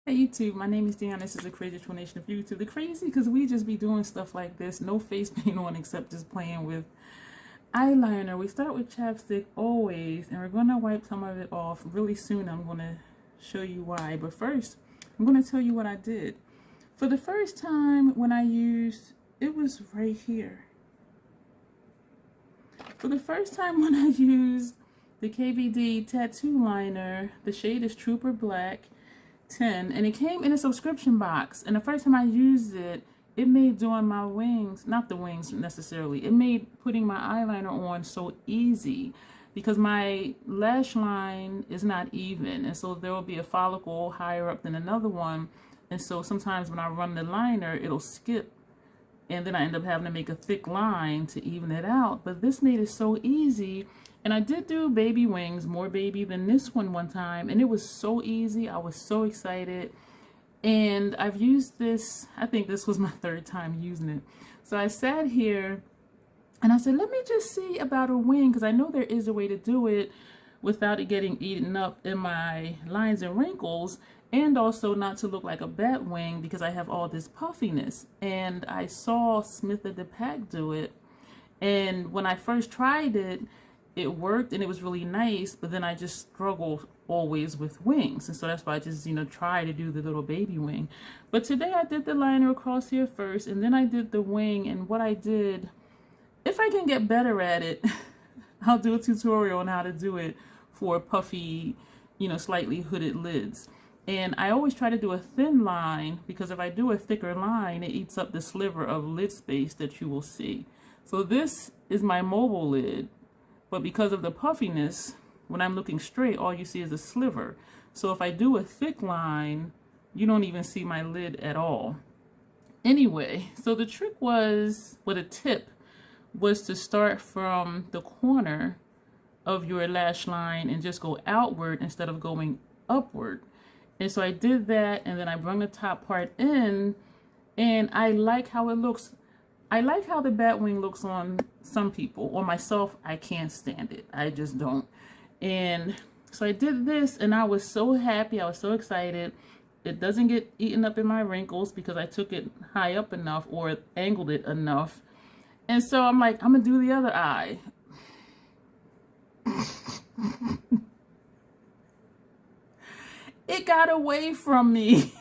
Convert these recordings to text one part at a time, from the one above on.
Hey YouTube, my name is Dion. This is the crazy explanation of YouTube. The crazy because we just be doing stuff like this, no face paint on except just playing with eyeliner. We start with chapstick always, and we're gonna wipe some of it off really soon. I'm gonna show you why, but first I'm gonna tell you what I did. For the first time when I used, it was right here. For the first time when I used the KVD tattoo liner, the shade is Trooper Black 10, and it came in a subscription box, and the first time I used it, it made doing my wings, not the wings necessarily, it made putting my eyeliner on so easy because my lash line is not even, and so there will be a follicle higher up than another one, and so sometimes when I run the liner it'll skip, and then I end up having to make a thick line to even it out. But this made it so easy. And I did do baby wings, more baby than this one time, and it was so easy. I was so excited. And I've used this, I think this was my third time using it. So I sat here and I said, let me just see about a wing, because I know there is a way to do it without it getting eaten up in my lines and wrinkles, and also not to look like a bat wing because I have all this puffiness. And I saw Smith at the Pack do it, and when I first tried it, it worked and it was really nice, but then I just struggle always with wings, and so that's why I just try to do the little baby wing. But today I did the liner across here first, and then I did the wing. And what I did, if I can get better at it, I'll do a tutorial on how to do it for puffy, slightly hooded lids. And I always try to do a thin line, because if I do a thicker line, it eats up the sliver of lid space that you will see. So this is my mobile lid, but because of the puffiness, when I'm looking straight, all you see is a sliver. So if I do a thick line, you don't even see my lid at all. Anyway, so the trick was, a tip was to start from the corner of your lash line and just go outward instead of going upward. And so I did that, and then I brought the top part in, and I like how it looks. I like how the bat wing looks on some people. On myself, I can't stand it. I just don't. And so I did this, and I was so happy. I was so excited. It doesn't get eaten up in my wrinkles because I took it high up enough or angled it enough. And so I'm like, I'm going to do the other eye. It got away from me.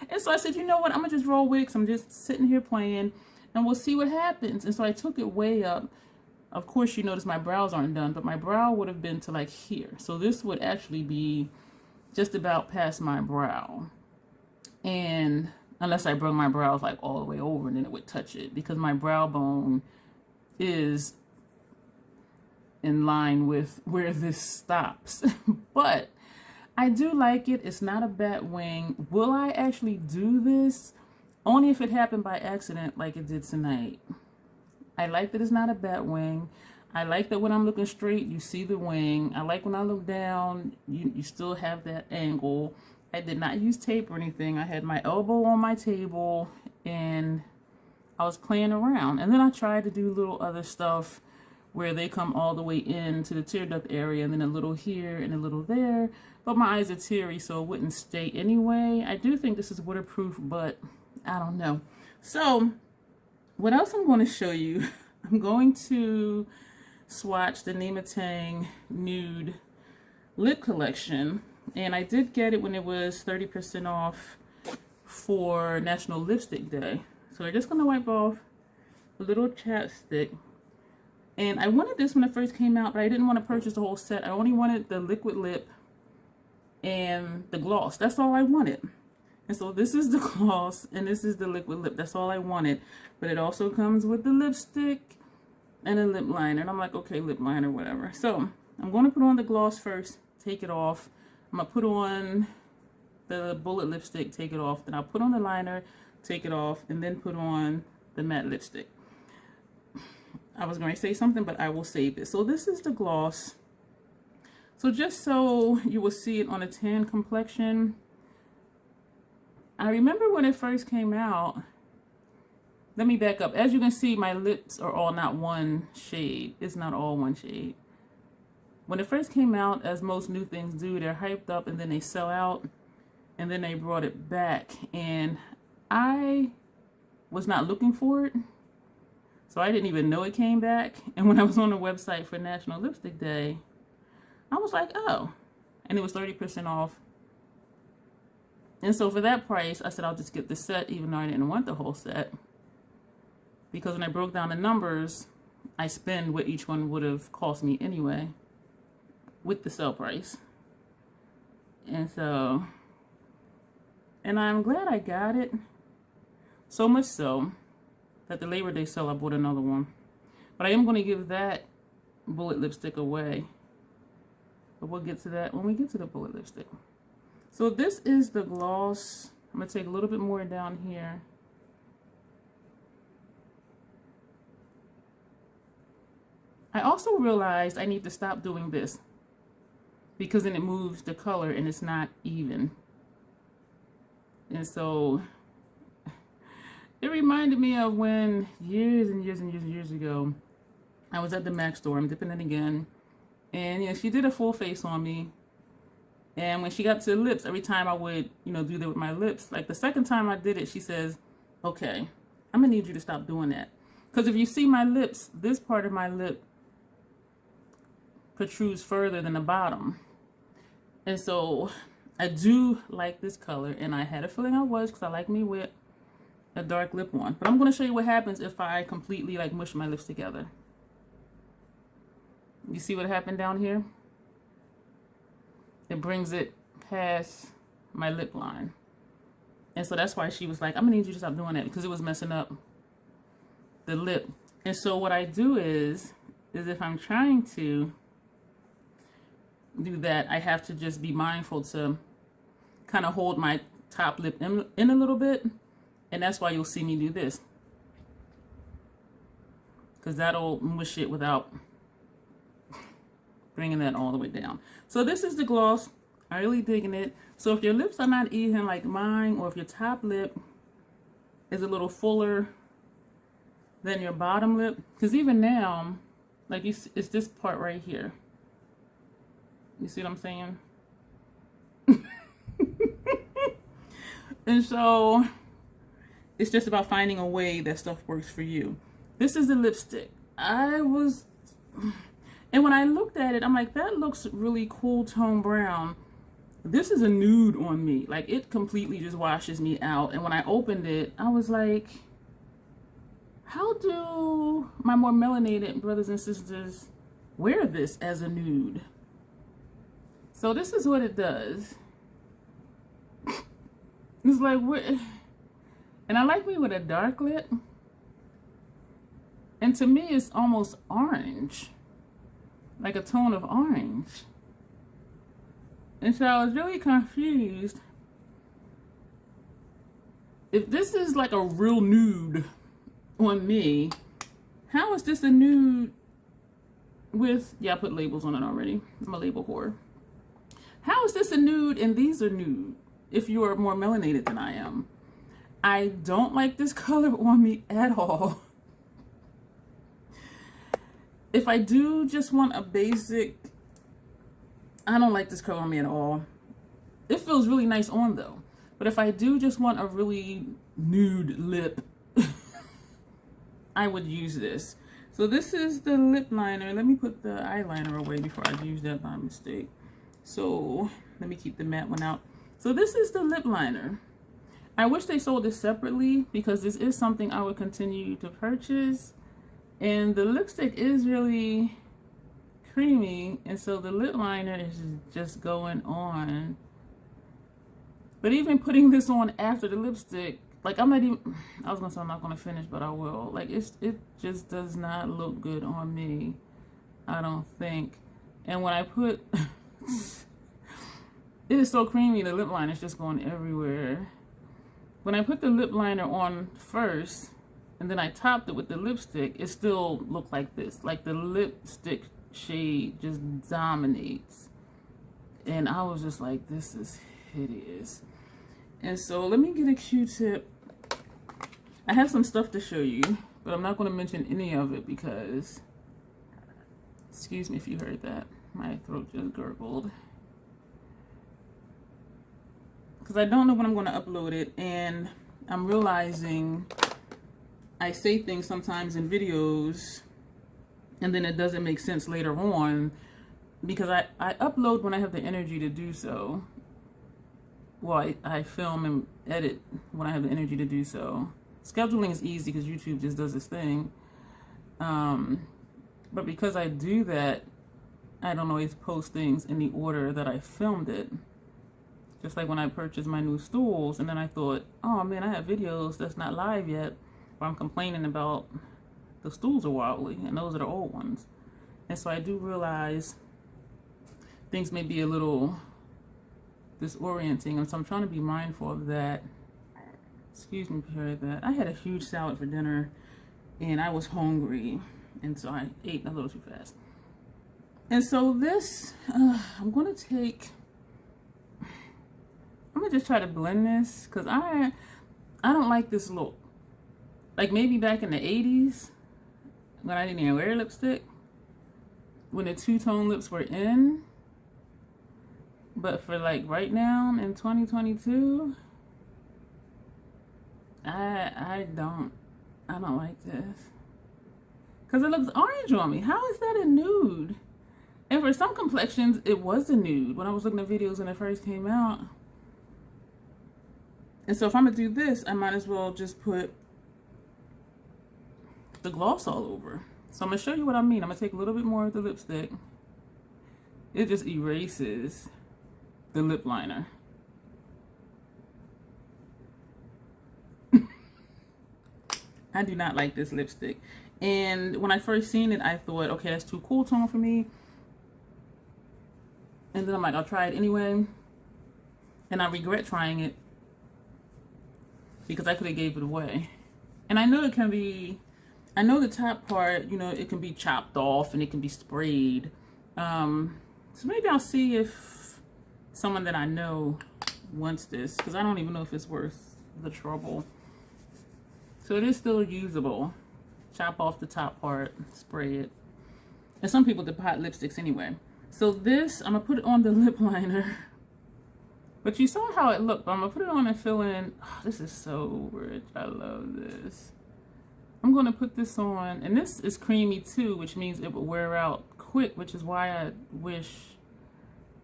And so I said, you know what? I'm going to just roll with it, 'cause I'm just sitting here playing, and we'll see what happens. And so I took it way up. Of course, you notice my brows aren't done, but my brow would have been to like here. So this would actually be just about past my brow. And unless I brought my brows like all the way over, and then it would touch it, because my brow bone is in line with where this stops. But I do like it. It's not a bat wing. Will I actually do this? Only if it happened by accident like it did tonight. I like that it's not a bat wing. I like that when I'm looking straight, you see the wing. I like when I look down, you still have that angle. I did not use tape or anything. I had my elbow on my table, and I was playing around. And then I tried to do little other stuff where they come all the way into the tear duct area, and then a little here and a little there. But my eyes are teary, so it wouldn't stay anyway. I do think this is waterproof, but I don't know. So what else I'm going to show you, I'm going to swatch the Nema Tang Nude Lip Collection. And I did get it when it was 30% off for National Lipstick Day. So we're just going to wipe off a little chapstick. And I wanted this when it first came out, but I didn't want to purchase the whole set. I only wanted the liquid lip and the gloss. That's all I wanted. And so this is the gloss, and this is the liquid lip. That's all I wanted. But it also comes with the lipstick and a lip liner. And I'm like, okay, lip liner, whatever. So I'm going to put on the gloss first, take it off. I'm going to put on the bullet lipstick, take it off. Then I'll put on the liner, take it off, and then put on the matte lipstick. I was going to say something, but I will save it. So this is the gloss. So just so you will see it on a tan complexion, I remember when it first came out, let me back up. As you can see, my lips are all not one shade. It's not all one shade. When it first came out, as most new things do, they're hyped up and then they sell out. and then they brought it back, and I was not looking for it, so I didn't even know it came back. And when I was on the website for National Lipstick Day, I was like, oh, and it was 30% off. And so for that price, I said I'll just get the set, even though I didn't want the whole set, because when I broke down the numbers, I spend what each one would have cost me anyway with the sale price. And so, and I'm glad I got it. So much so that the Labor Day sale, I bought another one. But I am going to give that bullet lipstick away. But we'll get to that when we get to the bullet lipstick. So this is the gloss. I'm going to take a little bit more down here. I also realized I need to stop doing this, because then it moves the color and it's not even. And so it reminded me of when years and years and years and years ago, I was at the MAC store. I'm dipping it again. And yeah, she did a full face on me. And when she got to the lips, every time I would, you know, do that with my lips, like the second time I did it, she says, okay, I'm gonna need you to stop doing that. Because if you see my lips, this part of my lip protrudes further than the bottom. And so I do like this color, and I had a feeling I was, because I like me with a dark lip on. But I'm going to show you what happens if I completely like mush my lips together. You see what happened down here? It brings it past my lip line. And so that's why she was like, I'm going to need you to stop doing that, because it was messing up the lip. And so what I do is if I'm trying to do that, I have to just be mindful to kind of hold my top lip in a little bit. And that's why you'll see me do this, because that'll mush it without bringing that all the way down. So this is the gloss. I'm really digging it. So if your lips are not even like mine, or if your top lip is a little fuller than your bottom lip, because even now, like you see, it's this part right here. You see what I'm saying? And so it's just about finding a way that stuff works for you. This is the lipstick. And when I looked at it, I'm like, that looks really cool tone brown. This is a nude on me. Like, it completely just washes me out. And when I opened it, I was like, how do my more melanated brothers and sisters wear this as a nude? So this is what it does. It's like, what? And I like me with a dark lip. And to me, it's almost orange. Like a tone of orange. And so I was really confused. If this is like a real nude on me, how is this a nude with, yeah, I put labels on it already. I'm a label whore. How is this a nude and these are nude if you are more melanated than I am? I don't like this color on me at all. If I do just want a basic, I don't like this color on me at all. It feels really nice on though. But if I do just want a really nude lip, I would use this. So this is the lip liner. Let me put the eyeliner away before I use that by mistake. So let me keep the matte one out. So this is the lip liner. I wish they sold this separately, because this is something I would continue to purchase. And the lipstick is really creamy, and so the lip liner is just going on. But even putting this on after the lipstick, like I'm not even, I was gonna say I'm not gonna finish, but I will. Like it just does not look good on me, I don't think. And when I put, it is so creamy, the lip liner is just going everywhere. When I put the lip liner on first, and then I topped it with the lipstick, it still looked like this. Like the lipstick shade just dominates. And I was just like, this is hideous. And so let me get a Q-tip. I have some stuff to show you, but I'm not going to mention any of it because, excuse me if you heard that. My throat just gurgled. because I don't know when I'm going to upload it, and I'm realizing I say things sometimes in videos and then it doesn't make sense later on, because I upload when I have the energy to do so. Well, I film and edit when I have the energy to do so. Scheduling is easy because YouTube just does its thing. But because I do that, I don't always post things in the order that I filmed it. Just like when I purchased my new stools, and then I thought, oh man, I have videos that's not live yet where I'm complaining about the stools are wobbly, and those are the old ones. And so I do realize things may be a little disorienting, and so I'm trying to be mindful of that. Excuse me for that. I had a huge salad for dinner, and I was hungry, and so I ate a little too fast. And so this, I'm gonna just try to blend this, because I don't like this look. Like maybe back in the 80s, when I didn't even wear lipstick, when the two-tone lips were in. But for like right now in 2022, I don't like this, because it looks orange on me. How is that a nude? And for some complexions, it was a nude when I was looking at videos when it first came out. And so if I'm gonna do this, I might as well just put the gloss all over. So I'm gonna show you what I mean. I'm gonna take a little bit more of the lipstick. It just erases the lip liner. I do not like this lipstick. And when I first seen it, I thought, okay, that's too cool tone for me. And then I'm like, I'll try it anyway. And I regret trying it, because I could have gave it away. And I know it can be, I know the top part, you know, it can be chopped off and it can be sprayed. So maybe I'll see if someone that I know wants this, because I don't even know if it's worth the trouble. So it is still usable. Chop off the top part, spray it. And some people depot lipsticks anyway. So this, I'm gonna put it on the lip liner. But you saw how it looked. But I'm gonna put it on and fill in. Oh, this is so rich. I love this. I'm gonna put this on, and this is creamy too, which means it will wear out quick, which is why I wish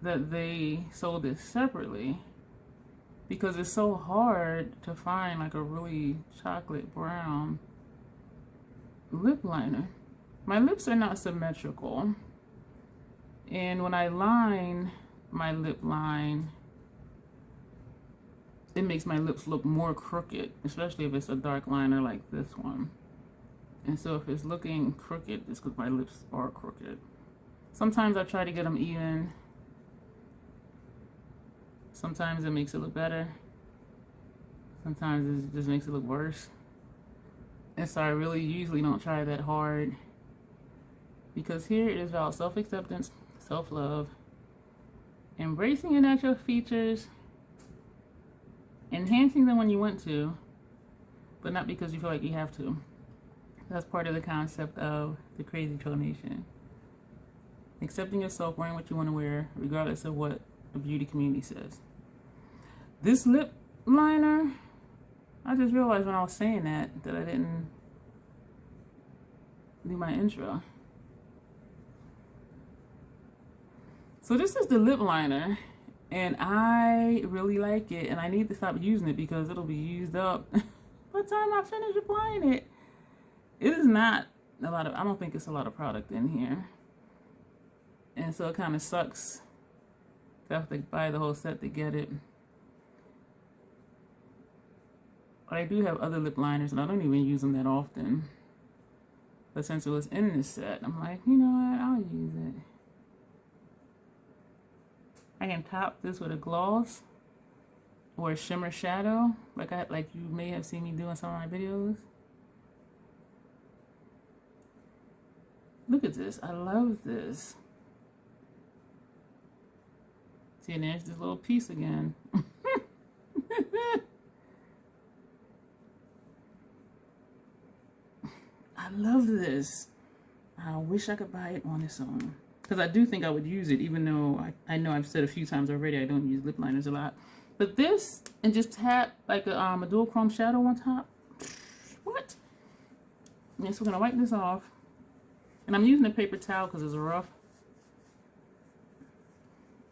that they sold this separately, because it's so hard to find like a really chocolate brown lip liner. My lips are not symmetrical, and when I line my lip line, it makes my lips look more crooked, especially if it's a dark liner like this one. And so if it's looking crooked, it's because my lips are crooked. Sometimes I try to get them even. Sometimes it makes it look better. Sometimes it just makes it look worse. And so I really usually don't try that hard, because here it is about self-acceptance, self-love, embracing your natural features, enhancing them when you want to, but not because you feel like you have to. That's part of the concept of the Crazy Troll Nation. Accepting yourself, wearing what you want to wear, regardless of what the beauty community says. This lip liner, I just realized when I was saying that I didn't do my intro. So this is the lip liner, and I really like it, and I need to stop using it because it'll be used up by the time I finish applying it. It is not a lot of, I don't think it's a lot of product in here. And so it kind of sucks to have to buy the whole set to get it. But I do have other lip liners, and I don't even use them that often. But since it was in this set, I'm like, you know what, I'll use it. I can top this with a gloss or a shimmer shadow, like you may have seen me do in some of my videos. Look at this. I love this. See, and there's this little piece again. I love this. I wish I could buy it on its own, because I do think I would use it, even though I know I've said a few times already I don't use lip liners a lot. But this, and just tap like a dual chrome shadow on top. What? Yes, we're gonna wipe this off. And I'm using a paper towel because it's rough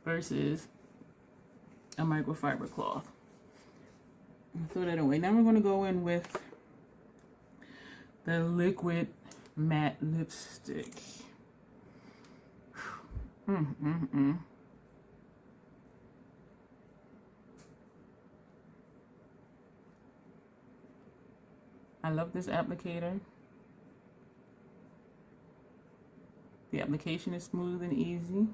versus a microfiber cloth. Throw that away. Now we're gonna go in with the liquid matte lipstick. I love this applicator. The application is smooth and easy.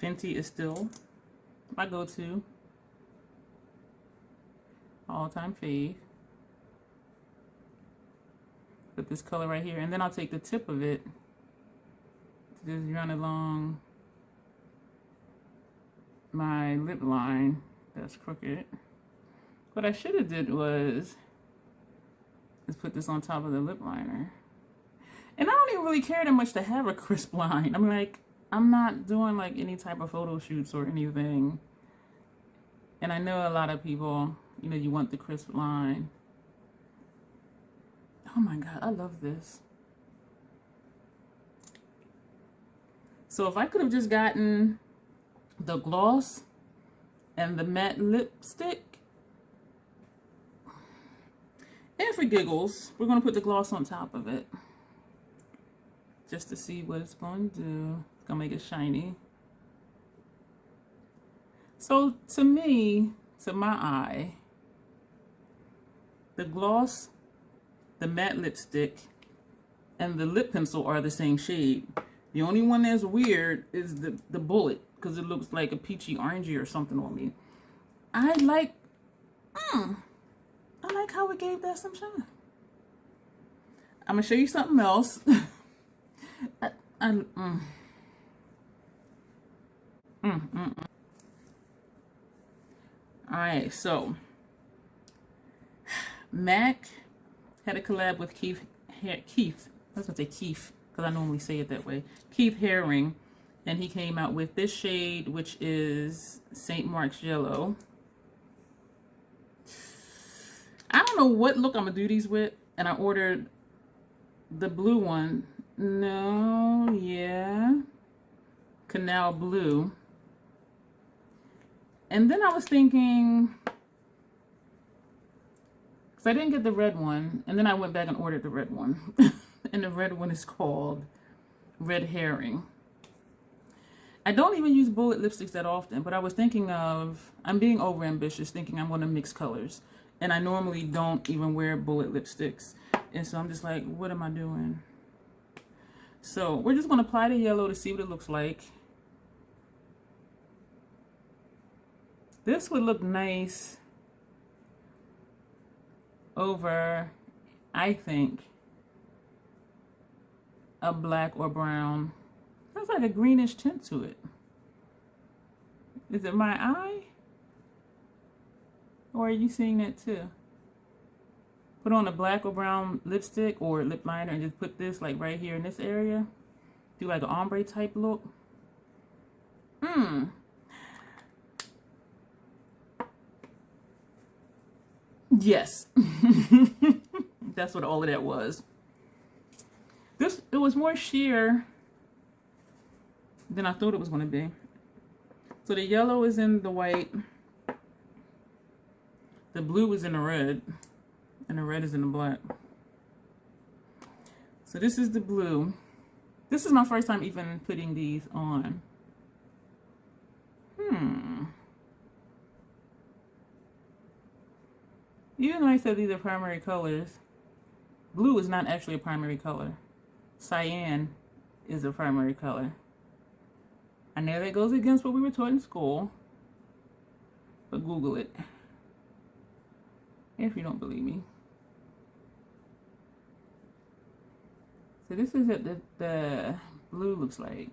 Fenty is still my go-to. All-time fave. Put this color right here, and then I'll take the tip of it to just run along my lip line that's crooked. What I should have did was just put this on top of the lip liner. And I don't even really care that much to have a crisp line. I'm like, I'm not doing like any type of photo shoots or anything. And I know a lot of people, you know, you want the crisp line. Oh my God, I love this. So if I could have just gotten the gloss and the matte lipstick, and for giggles, we're gonna put the gloss on top of it just to see what it's going to do. It's gonna make it shiny. So to me, to my eye, the gloss, the matte lipstick, and the lip pencil are the same shade. The only one that's weird is the bullet, because it looks like a peachy orangey or something on me. I like how it gave that some shine. I'm gonna show you something else. Alright, so MAC had a collab with Keith. I was gonna say Keith because I normally say it that way. Keith Haring, and he came out with this shade, which is St. Mark's Yellow. I don't know what look I'm gonna do these with, and I ordered the blue one. No, yeah, Canal Blue. And then I was thinking, because I didn't get the red one, and then I went back and ordered the red one. And the red one is called Red Herring. I don't even use bullet lipsticks that often, but I was thinking of, I'm being over ambitious, thinking I'm going to mix colors. And I normally don't even wear bullet lipsticks. And so I'm just like, what am I doing? So we're just going to apply the yellow to see what it looks like. This would look nice over, I think, a black or brown. There's like a greenish tint to it. Is it my eye? Or are you seeing that too? Put on a black or brown lipstick or lip liner and just put this like right here in this area. Do like an ombre type look. Yes. That's what all of that was. It was more sheer than I thought it was going to be. So the yellow is in the white. The blue is in the red. And the red is in the black. So this is the blue. This is my first time even putting these on. Even though I said these are primary colors, blue is not actually a primary color. Cyan is a primary color. I know that goes against what we were taught in school, but Google it if you don't believe me. So this is what the blue looks like.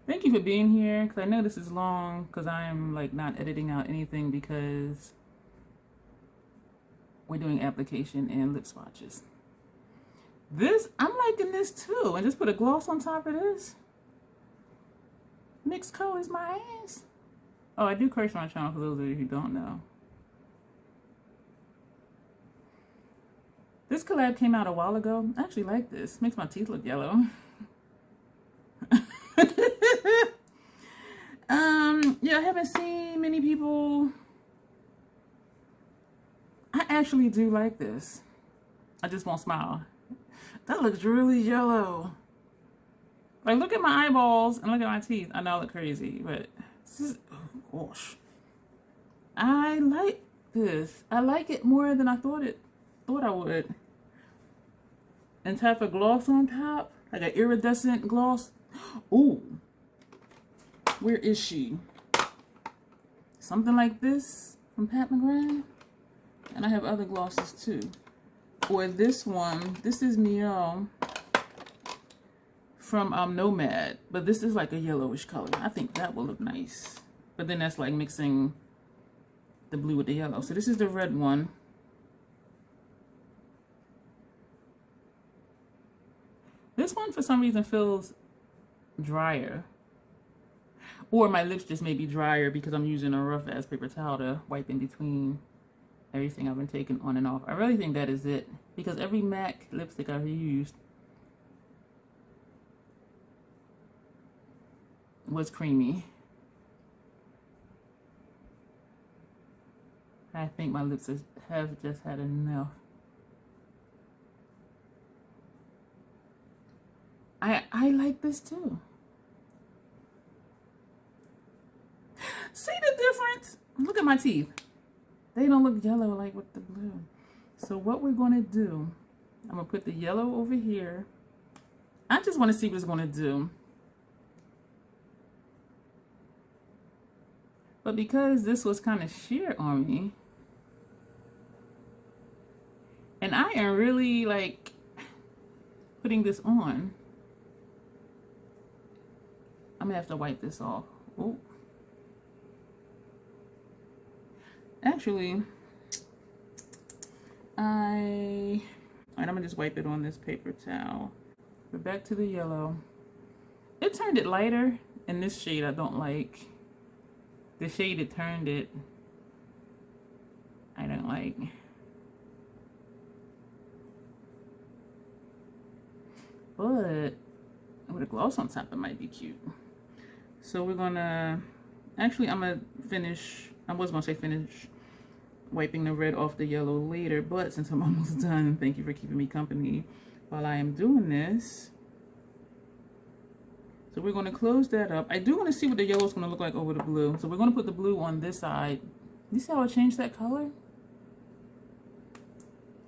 Thank you for being here, because I know this is long, because I'm like not editing out anything because we're doing application and lip swatches. This, I'm liking this too. And just put a gloss on top of this. Mixed colors, my ass. Oh, I do curse on my channel for those of you who don't know. This collab came out a while ago. I actually like this. Makes my teeth look yellow. Yeah, I haven't seen many people. I actually do like this. I just won't smile. That looks really yellow. Like, look at my eyeballs and look at my teeth. I know I look crazy, but this is, oh gosh. I like this. I like it more than I thought I would. And type of gloss on top, like an iridescent gloss. Ooh, where is she? Something like this from Pat McGrath. And I have other glosses too. Or this one, this is Miel from Nomad, but this is like a yellowish color. I think that will look nice. But then that's like mixing the blue with the yellow. So this is the red one. This one for some reason feels drier. Or my lips just may be drier because I'm using a rough ass paper towel to wipe in between everything I've been taking on and off. I really think that is it, because every MAC lipstick I've used was creamy. I think my lips have just had enough. I like this too. See the difference? Look at my teeth. They don't look yellow like with the blue. So what we're going to do, I'm going to put the yellow over here. I just want to see what it's going to do. But because this was kind of sheer on me, and I am really like putting this on, I'm gonna have to wipe this off. Oh, actually, I'm gonna just wipe it on this paper towel. But back to the yellow. It turned it lighter, and this shade I don't like. The shade it turned it, I don't like. But with a gloss on top, it might be cute. So we're gonna, actually I'm gonna finish, I was gonna say finish wiping the red off the yellow later, but since I'm almost done, thank you for keeping me company while I am doing this. So we're going to close that up. I do want to see what the yellow is going to look like over the blue. So we're going to put the blue on this side. You see how I changed that color?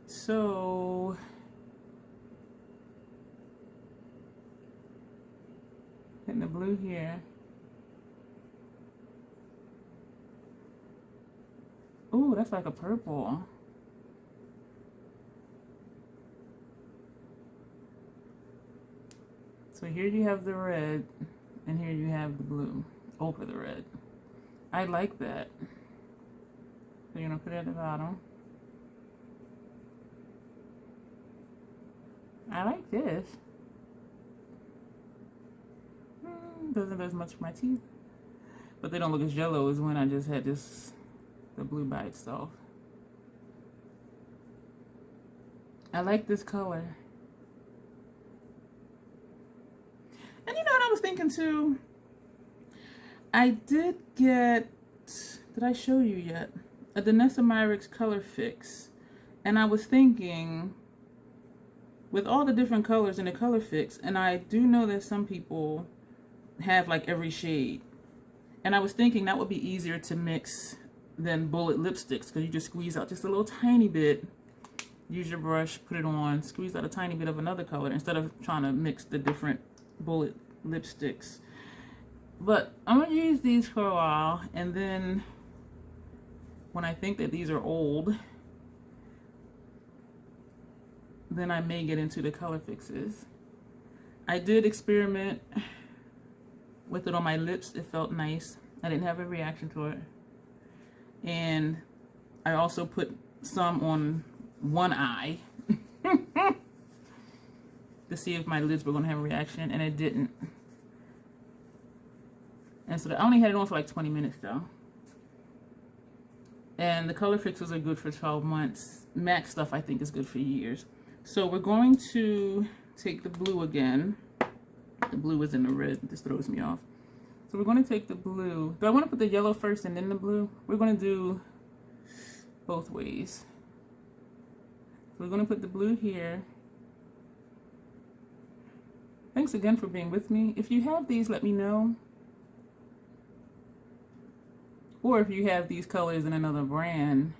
So hitting the blue here. Ooh, that's like a purple. So here you have the red, and here you have the blue over the red. I like that. So you're gonna put it at the bottom. I like this. Doesn't do as much for my teeth, but they don't look as yellow as when I just had this, the blue by itself. I like this color. And you know what I was thinking too? I did get, did I show you yet? A Danessa Myricks Color Fix. And I was thinking, with all the different colors in the Color Fix, and I do know that some people have like every shade. And I was thinking that would be easier to mix than bullet lipsticks, because you just squeeze out just a little tiny bit. Use your brush, put it on, squeeze out a tiny bit of another color instead of trying to mix the different bullet lipsticks. But I'm gonna use these for a while, and then when I think that these are old, then I may get into the Color Fixes. I did experiment with it on my lips. It felt nice. I didn't have a reaction to it. And I also put some on one eye to see if my lids were going to have a reaction, and it didn't. And so I only had it on for like 20 minutes though. And the color fixes are good for 12 months. MAC stuff I think is good for years. So we're going to take the blue again. The blue is in the red. This throws me off. So we're going to take the blue. Do I want to put the yellow first and then the blue? We're going to do both ways. So we're going to put the blue here. Thanks again for being with me. If you have these, let me know. Or if you have these colors in another brand,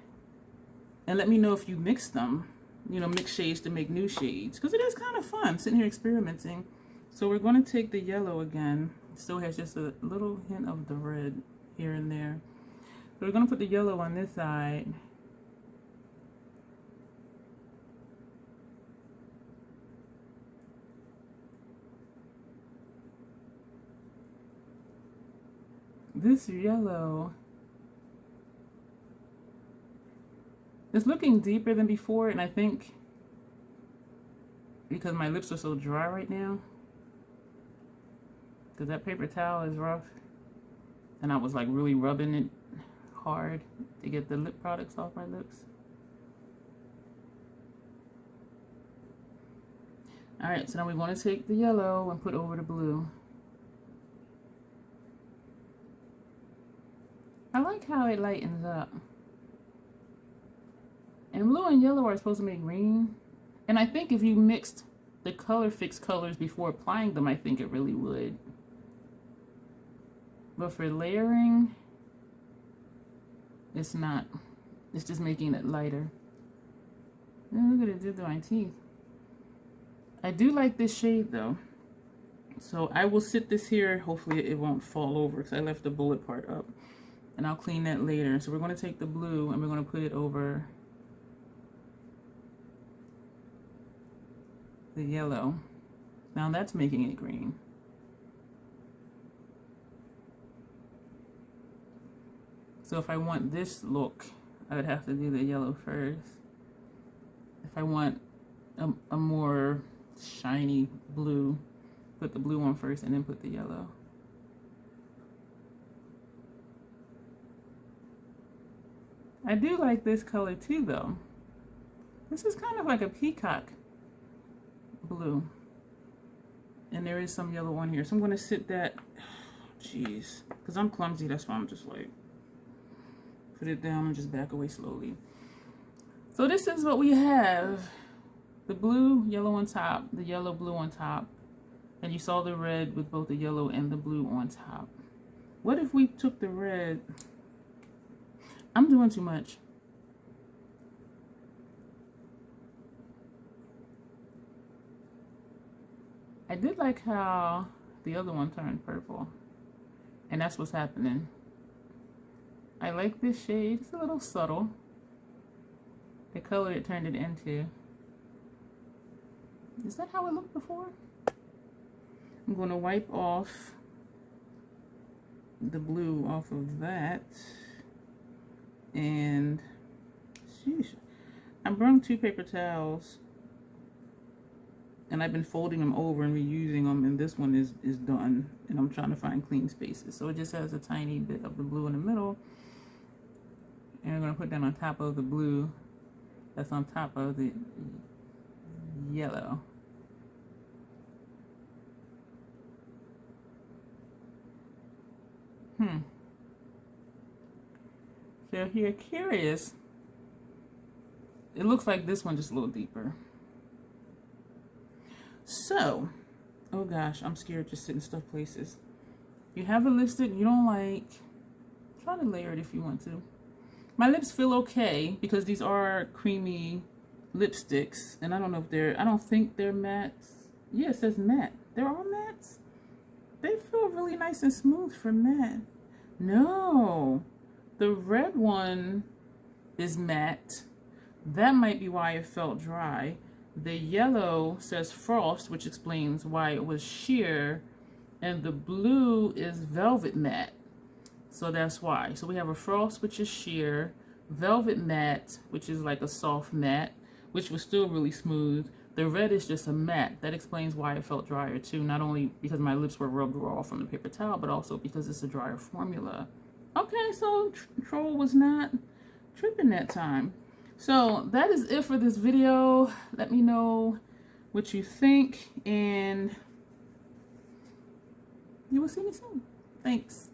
and let me know if you mix them, you know, mix shades to make new shades, because it is kind of fun sitting here experimenting. So we're going to take the yellow again. It still has just a little hint of the red here and there. So we're going to put the yellow on this side. This yellow is looking deeper than before, and I think because my lips are so dry right now, because that paper towel is rough, and I was like really rubbing it hard to get the lip products off my lips. Alright, so now we want to take the yellow and put over the blue. I like how it lightens up. And blue and yellow are supposed to make green. And I think if you mixed the color fix colors before applying them, I think it really would. But for layering, it's not. It's just making it lighter. Oh, look at it did to my teeth. I do like this shade though. So I will sit this here. Hopefully it won't fall over because I left the bullet part up. And I'll clean that later. So we're going to take the blue and we're going to put it over the yellow. Now that's making it green. So if I want this look, I would have to do the yellow first. If I want a more shiny blue, put the blue on first and then put the yellow. I do like this color too though. This is kind of like a peacock blue. And there is some yellow on here. So I'm going to sit that, jeez, because I'm clumsy. That's why I'm just like, put it down and just back away slowly. So this is what we have. The blue, yellow on top, the yellow, blue on top. And you saw the red with both the yellow and the blue on top. What if we took the red? I'm doing too much. I did like how the other one turned purple. And that's what's happening. I like this shade. It's a little subtle. The color it turned it into. Is that how it looked before? I'm going to wipe off the blue off of that. And sheesh, I brought 2 paper towels and I've been folding them over and reusing them, and this one is done, and I'm trying to find clean spaces. So it just has a tiny bit of the blue in the middle, and I'm going to put that on top of the blue that's on top of the yellow. So if you're curious, it looks like this one just a little deeper. So, oh gosh, I'm scared just sitting stuff places. If you have a lipstick you don't like, try to layer it if you want to. My lips feel okay because these are creamy lipsticks, and I don't know if they're, I don't think they're mattes. Yeah, it says matte. They're all mattes. They feel really nice and smooth for matte. No, the red one is matte. That might be why it felt dry. The yellow says frost, which explains why it was sheer, and the blue is velvet matte. So that's why. So we have a frost, which is sheer, velvet matte, which is like a soft matte, which was still really smooth. The red is just a matte. That explains why it felt drier too. Not only because my lips were rubbed raw from the paper towel, but also because it's a drier formula. Okay, so Troll was not tripping that time. So that is it for this video. Let me know what you think, and you will see me soon. Thanks.